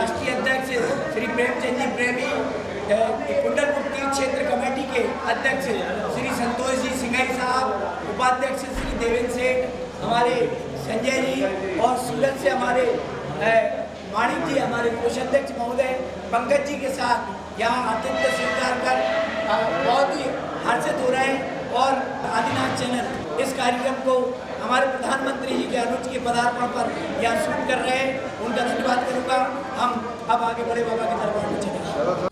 राष्ट्रीय अध्यक्ष श्री प्रेमचंद जी प्रेमी, कुंडलपुर तीर्थ क्षेत्र कमेटी के अध्यक्ष श्री संतोष जी सिंघई साहब, उपाध्यक्ष श्री देवेंद्र सेठ, हमारे संजय जी और सूरत से हमारे माणिक जी, हमारे कोषाध्यक्ष महोदय पंकज जी के साथ यहाँ आतिथ्य स्वीकार कर बहुत ही हर्षित हो रहे हैं। और आदिनाथ चैनल इस कार्यक्रम को हमारे प्रधानमंत्री जी के अनुज के पदार्पण पर यहाँ शूट कर रहे हैं, उनका धन्यवाद करूँगा। हम अब आगे बड़े बाबा के दरबार में चलेंगे।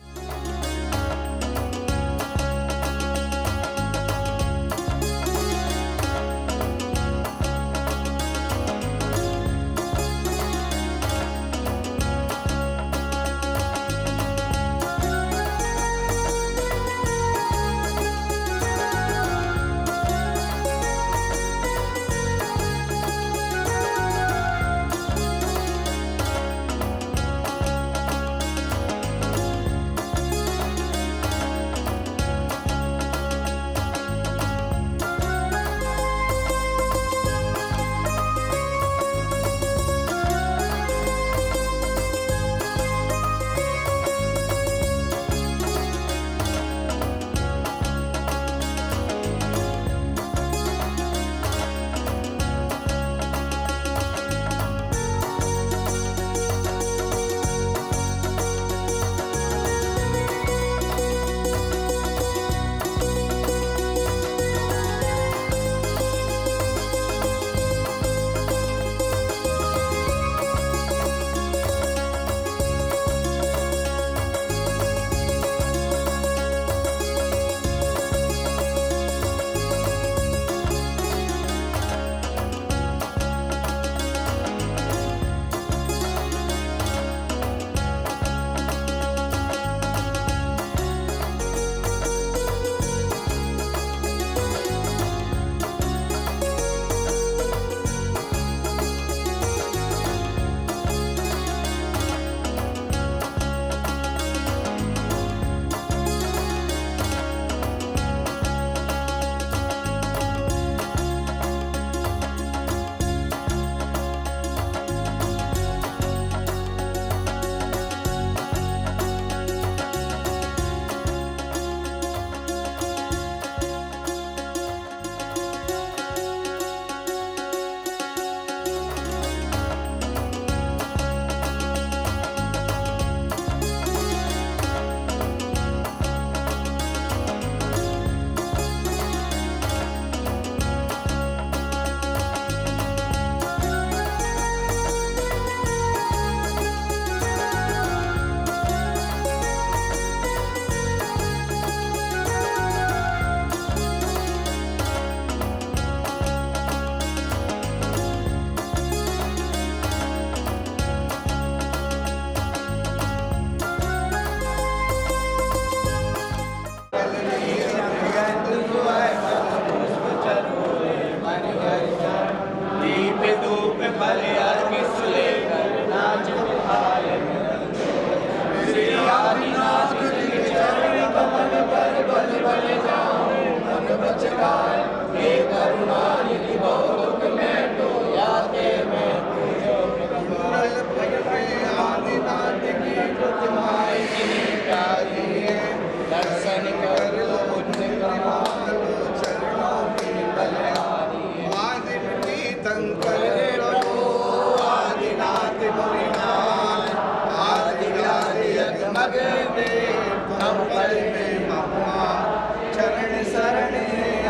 चरण शरण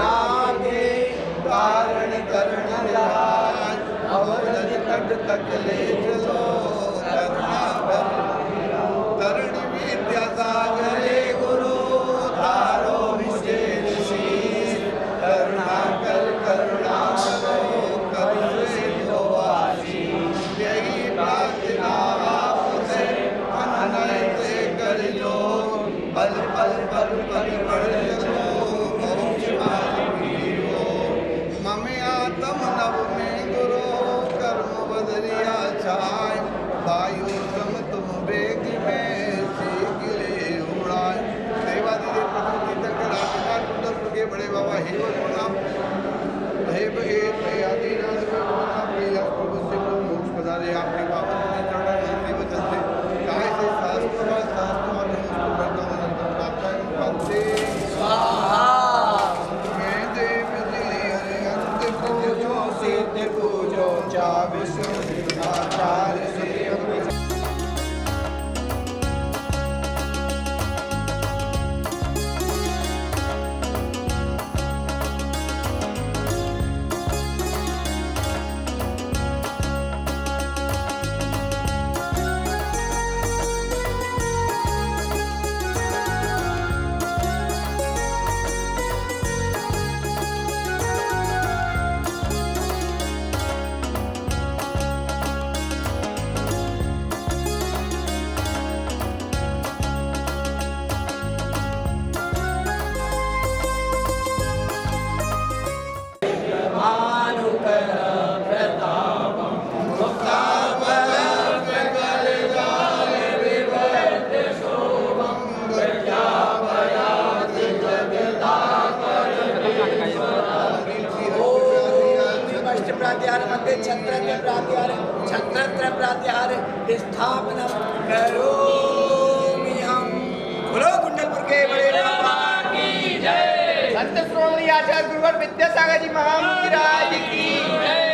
आगे कारण करण लाज, अवध तट तक ले चलो तरण विद्या सागरे गुरु धारो मुझे शीश, करुणा कर करुणा करो करुण से लो आशीष, यही प्रार्थना आपसे अनय से कर जो, पल पल पल पल बढ़ जो मम आत्म नव में गुरु कर्म बदरिया चा। पूरे छत्रत्र प्रात्याहार स्थापनम करोमि हम। बोलो कुंडलपुर के बड़े बाबा की जय। संत श्रोमणी आचार्य गुरुवर विद्यासागर जी महाराज की जय।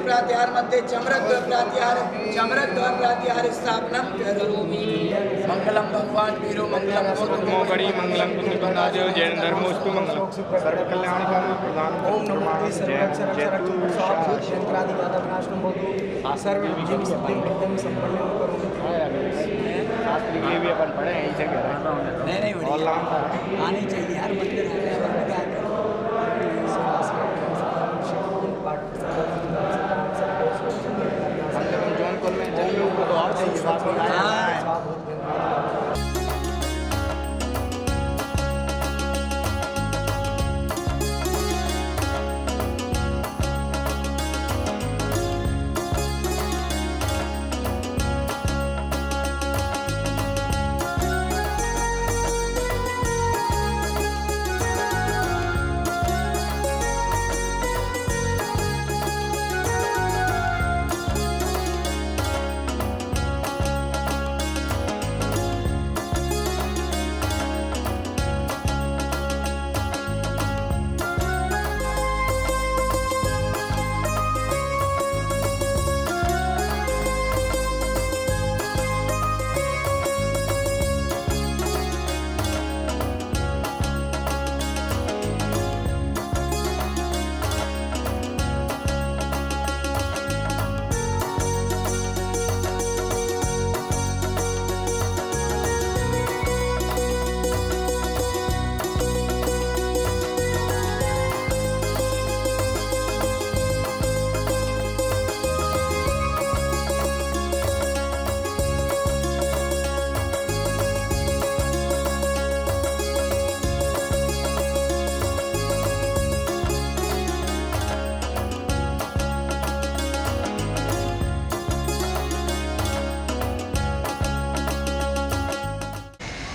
प्रात्याहार मध्ये चमरद्व प्रात्याहार स्थापनम करोमि। मंगलम भगवान वीरो मंगलम मोगड़ी मंगलम कुंदनाजो जैन धर्मोस्तु मंगलम सर्व कल्याणकारी प्रदान ओम नमो शंकरादिनाथनाशनम होतु सर्व विजय सिद्धिं विद्यं संपन्नं करोमि। शास्त्री ये भी अपन पढ़े हैं इसे कह रहे हैं। नहीं बढ़िया आनी चाहिए यार मंदिर जौनपुर में चाहिए वो तो और चाहिए बात हो रहा है।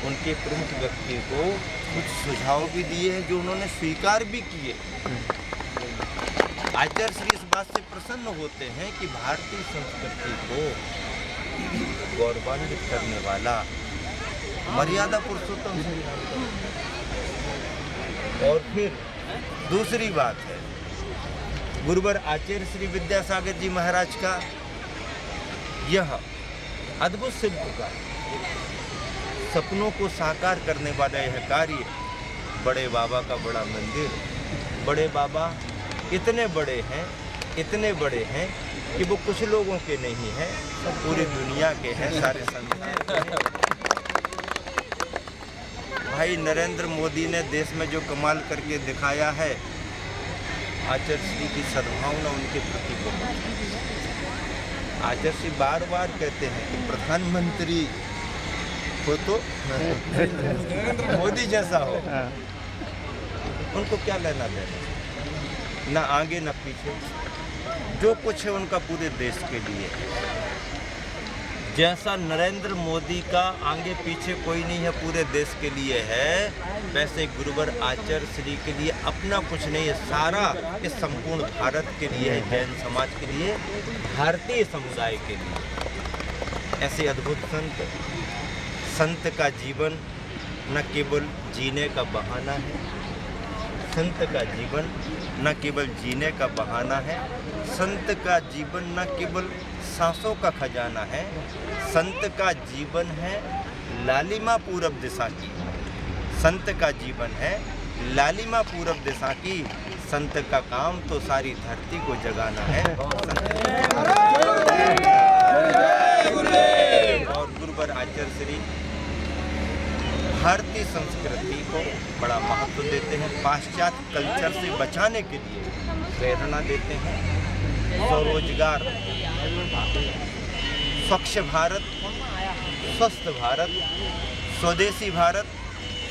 उनके प्रमुख व्यक्ति को कुछ सुझाव भी दिए हैं जो उन्होंने स्वीकार भी किए। आचार्य श्री इस बात से प्रसन्न होते हैं कि भारतीय संस्कृति को गौरवान्वित करने वाला मर्यादा पुरुषोत्तम। और फिर दूसरी बात है गुरुवर आचार्य श्री विद्यासागर जी महाराज का यह अद्भुत शिल्पकार सपनों को साकार करने वाला यह कार्य, बड़े बाबा का बड़ा मंदिर। बड़े बाबा इतने बड़े हैं कि वो कुछ लोगों के नहीं हैं, पूरी दुनिया के हैं, सारे संत हैं। भाई नरेंद्र मोदी ने देश में जो कमाल करके दिखाया है, आचार्य श्री की सद्भावना उनके प्रति बहुत। आचार्य श्री बार बार कहते हैं कि प्रधानमंत्री हो तो मोदी जैसा हो। उनको क्या लेना देना, ना आगे ना पीछे, जो कुछ है उनका पूरे देश के लिए। जैसा नरेंद्र मोदी का आगे पीछे कोई नहीं है, पूरे देश के लिए है, वैसे गुरुवर आचार्य श्री के लिए अपना कुछ नहीं है, सारा इस संपूर्ण भारत के लिए है, जैन समाज के लिए, भारतीय समुदाय के लिए। ऐसे अद्भुत संत का जीवन न केवल जीने का बहाना है, संत का जीवन न केवल जीने का बहाना है, संत का जीवन न केवल सांसों का खजाना है, संत का जीवन है लालिमा पूरब दिशा की। संत का जीवन है लालिमा पूरब दिशा की, संत का काम तो सारी धरती को जगाना है। और गुरुवर आचार्य श्री भारतीय संस्कृति को बड़ा महत्व देते हैं, पाश्चात्य कल्चर से बचाने के लिए प्रेरणा देते हैं। स्वरोजगार, स्वच्छ भारत, स्वस्थ भारत, स्वदेशी भारत,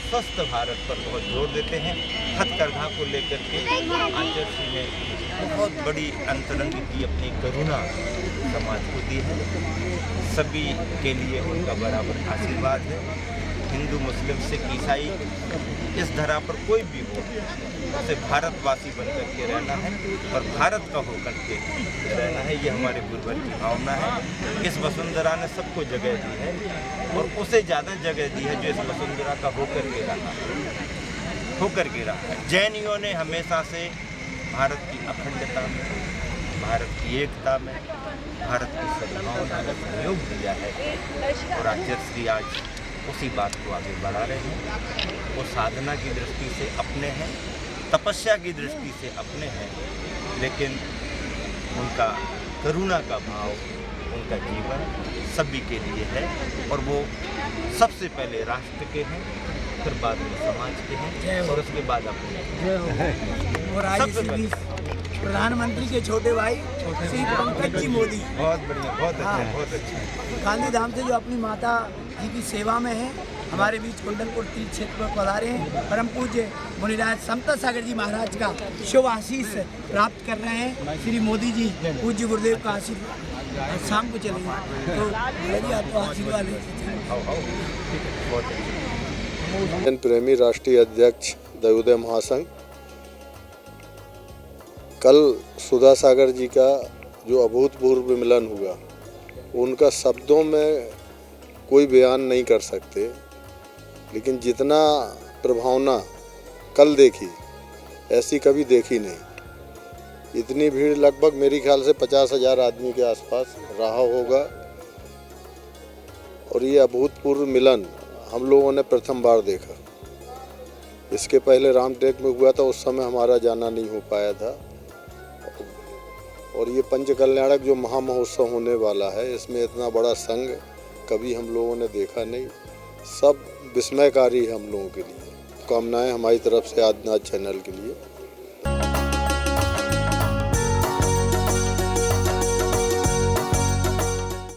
स्वस्थ भारत पर बहुत जोर देते हैं। हथकरघा को लेकर के आचार्य श्री ने बहुत बड़ी अंतरंग की अपनी करुणा समाज को दी है। सभी के लिए उनका बराबर आशीर्वाद है। हिंदू, मुस्लिम, सिख, ईसाई, इस धरा पर कोई भी हो, उसे भारतवासी बनकर के रहना है और भारत का होकर के रहना है। ये हमारे गुरुवर की भावना है। इस वसुंधरा ने सबको जगह दी है और उसे ज़्यादा जगह दी है जो इस वसुंधरा का होकर के रहा है। जैनियों ने हमेशा से भारत की अखंडता में, भारत की एकता में, भारत की सद्भावना में सहयोग दिया है और आचार्य श्री आज उसी बात को आगे बढ़ा रहे हैं। वो साधना की दृष्टि से अपने हैं, तपस्या की दृष्टि से अपने हैं, लेकिन उनका करुणा का भाव, उनका जीवन सभी के लिए है और वो सबसे पहले राष्ट्र के हैं, फिर बाद में समाज के हैं और उसके बाद अपने। और आज श्री प्रधानमंत्री के छोटे भाई श्री पंकज जी मोदी, बहुत बढ़िया, बहुत अच्छा, बहुत अच्छा। गांधी धाम से जो अपनी माता जी की सेवा में है, हमारे बीच कुंडलपुर तीर्थ क्षेत्र पर पधारे हैं। परम पूज्य मुनिराज समता सागर जी महाराज का शुभ आशीष प्राप्त कर रहे हैं। श्री मोदी जी पूज्य गुरुदेव का आशीर्वाद शाम को चलेंगे, तो जी आपको आशीर्वाद जन प्रेमी राष्ट्रीय अध्यक्ष दयोदय महासंघ। कल सुधा सागर जी का जो अभूतपूर्व मिलन हुआ, उनका शब्दों में कोई बयान नहीं कर सकते, लेकिन जितना प्रभावना कल देखी ऐसी कभी देखी नहीं। इतनी भीड़ लगभग मेरे ख्याल से 50,000 आदमी के आसपास रहा होगा और ये अभूतपूर्व मिलन हम लोगों ने प्रथम बार देखा। इसके पहले रामटेक में हुआ था, उस समय हमारा जाना नहीं हो पाया था। और ये पंच कल्याणक जो महामहोत्सव होने वाला है, इसमें इतना बड़ा संघ कभी हम लोगों ने देखा नहीं। सब विस्मयकारी है हम लोगों के लिए। कामनाएं हमारी तरफ से आदिनाथ चैनल के लिए।